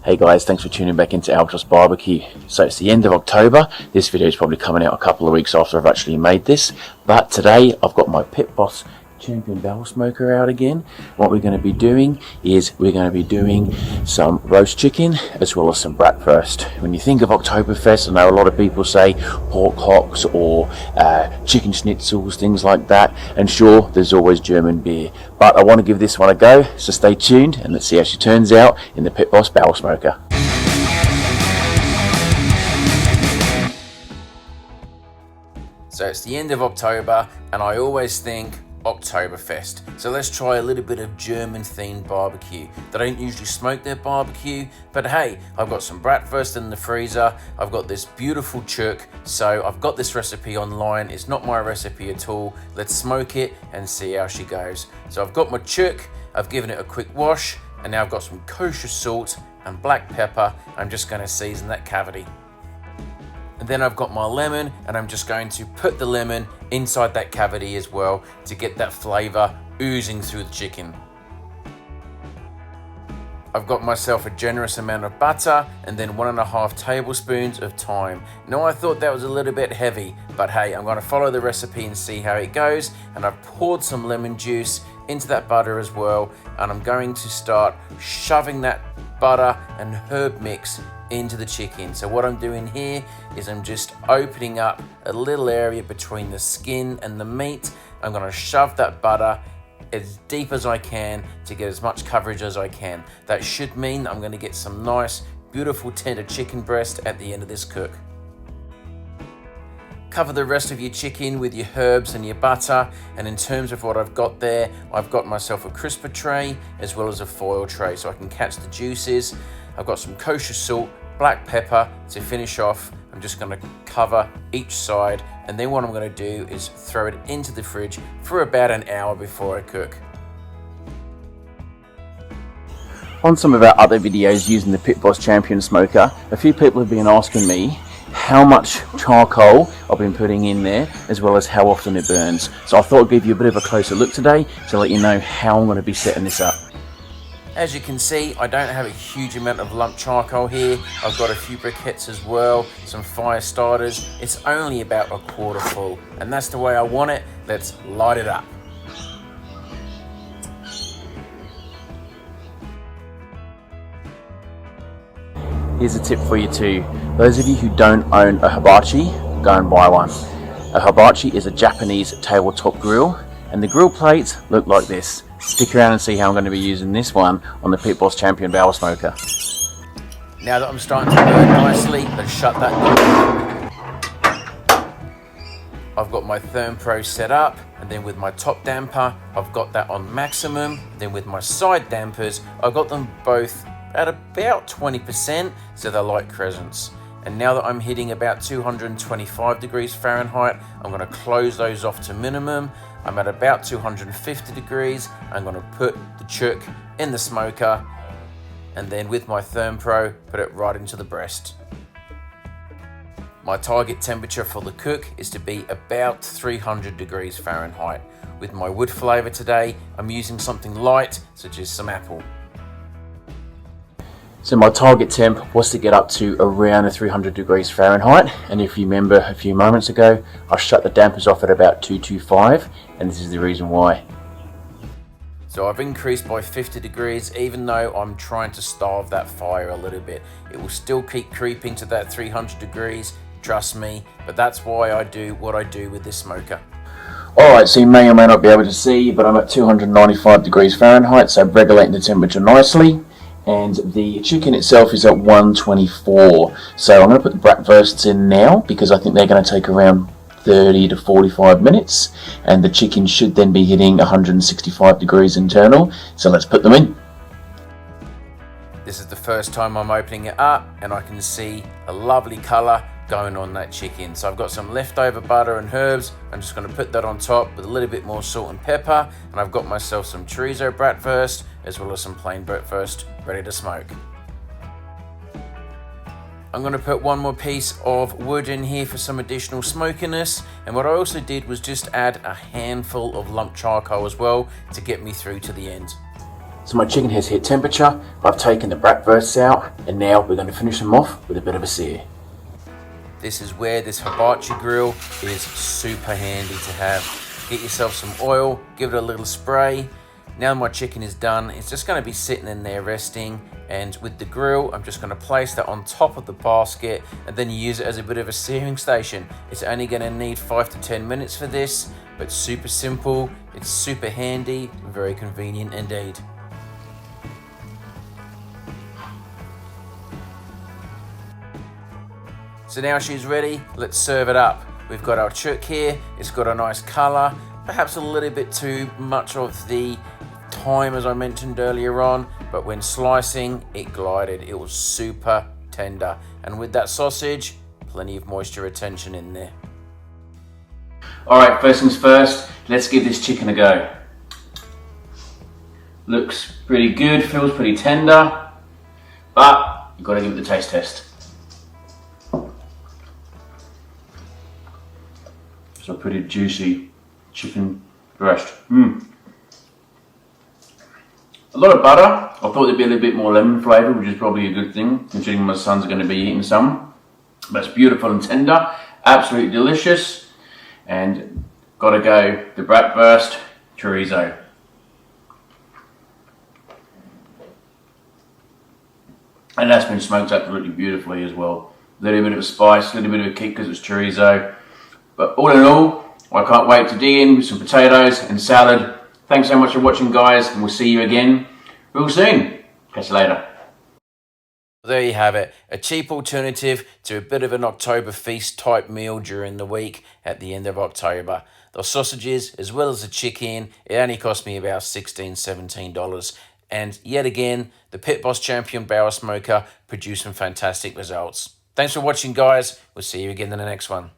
Hey guys, thanks for tuning back into Albatross Barbecue. So it's the end of October. This video is probably coming out a couple of weeks after I've actually made this. But today I've got my Pit Boss Champion Barrel Smoker out again. What we're going to be doing is we're going to be doing some roast chicken as well as some bratwurst. When you think of Oktoberfest, I know a lot of people say pork hocks or chicken schnitzels, things like that. And sure, there's always German beer. But I want to give this one a go, so stay tuned and let's see how she turns out in the Pit Boss Barrel Smoker. So it's the end of October and I always think Oktoberfest. So let's try a little bit of German themed barbecue. They don't usually smoke their barbecue, but hey, I've got some bratwurst in the freezer. I've got this beautiful chook, so I've got this recipe online. It's not my recipe at all. Let's smoke it and see how she goes. So I've got my chook, I've given it a quick wash, and now I've got some kosher salt and black pepper. I'm just going to season that cavity. And then I've got my lemon, and I'm just going to put the lemon inside that cavity as well to get that flavor oozing through the chicken. I've got myself a generous amount of butter and then 1.5 tablespoons of thyme. Now I thought that was a little bit heavy, but hey, I'm going to follow the recipe and see how it goes. And I've poured some lemon juice into that butter as well, and I'm going to start shoving that butter and herb mix into the chicken. So what I'm doing here is I'm just opening up a little area between the skin and the meat. I'm going to shove that butter as deep as I can to get as much coverage as I can. That should mean I'm going to get some nice, beautiful tender chicken breast at the end of this cook. Cover the rest of your chicken with your herbs and your butter, and in terms of what I've got there, I've got myself a crisper tray as well as a foil tray so I can catch the juices. I've got some kosher salt, black pepper to finish off. I'm just going to cover each side, and then what I'm going to do is throw it into the fridge for about an hour before I cook. On some of our other videos using the Pit Boss Champion Smoker, a few people have been asking me how much charcoal I've been putting in there, as well as how often it burns. So I thought I'd give you a bit of a closer look today to let you know how I'm going to be setting this up. As you can see, I don't have a huge amount of lump charcoal here. I've got a few briquettes as well, some fire starters. It's only about a quarter full, and that's the way I want it. Let's light it up. Here's a tip for you too. Those of you who don't own a hibachi, go and buy one. A hibachi is a Japanese tabletop grill, and the grill plates look like this. Stick around and see how I'm going to be using this one on the Pit Boss Champion Barrel Smoker. Now that I'm starting to burn nicely, let's shut that down. I've got my Therm Pro set up, and then with my top damper, I've got that on maximum. Then with my side dampers, I've got them both at about 20%, so they're like crescents. And now that I'm hitting about 225 degrees Fahrenheit, I'm going to close those off to minimum. I'm at about 250 degrees. I'm going to put the chook in the smoker, and then with my Therm Pro, put it right into the breast. My target temperature for the cook is to be about 300 degrees Fahrenheit. With my wood flavor today, I'm using something light, such as some apple. So my target temp was to get up to around 300 degrees Fahrenheit, and if you remember a few moments ago, I shut the dampers off at about 225, and this is the reason why. So I've increased by 50 degrees, even though I'm trying to starve that fire a little bit. It will still keep creeping to that 300 degrees, trust me, but that's why I do what I do with this smoker. Alright, so you may or may not be able to see, but I'm at 295 degrees Fahrenheit, so I'm regulating the temperature nicely. And the chicken itself is at 124. So I'm going to put the bratwursts in now because I think they're going to take around 30 to 45 minutes. And the chicken should then be hitting 165 degrees internal. So let's put them in. This is the first time I'm opening it up, and I can see a lovely colour going on that chicken. So I've got some leftover butter and herbs. I'm just going to put that on top with a little bit more salt and pepper, and I've got myself some chorizo bratwurst as well as some plain bratwurst ready to smoke. I'm going to put one more piece of wood in here for some additional smokiness, and what I also did was just add a handful of lump charcoal as well to get me through to the end. So my chicken has hit temperature, I've taken the bratwursts out, and now we're going to finish them off with a bit of a sear. This is where this hibachi grill is super handy to have. Get yourself some oil, give it a little spray. Now my chicken is done, it's just going to be sitting in there resting, and with the grill I'm just going to place that on top of the basket and then use it as a bit of a searing station. It's only going to need 5 to 10 minutes for this, but super simple, it's super handy, very convenient indeed. So now she's ready, let's serve it up. We've got our chook here, it's got a nice colour, perhaps a little bit too much of the thyme as I mentioned earlier on, but when slicing it glided, it was super tender. And with that sausage, plenty of moisture retention in there. Alright, first things first, let's give this chicken a go. Looks pretty good, feels pretty tender, but you've got to give it the taste test. It's a pretty juicy chicken breast. A lot of butter. I thought there'd be a little bit more lemon flavour, which is probably a good thing, considering my son's going to be eating some. But it's beautiful and tender, absolutely delicious. And gotta go, the bratwurst chorizo. And that's been smoked absolutely beautifully as well. A little bit of a spice, a little bit of a kick because it's chorizo. But all in all, I can't wait to dig in with some potatoes and salad. Thanks so much for watching, guys, and we'll see you again real soon. Catch you later. There you have it, a cheap alternative to a bit of an Oktoberfest type meal during the week at the end of October. The sausages, as well as the chicken, it only cost me about $16, $17. And yet again, the Pit Boss Champion Barrel Smoker produced some fantastic results. Thanks for watching, guys. We'll see you again in the next one.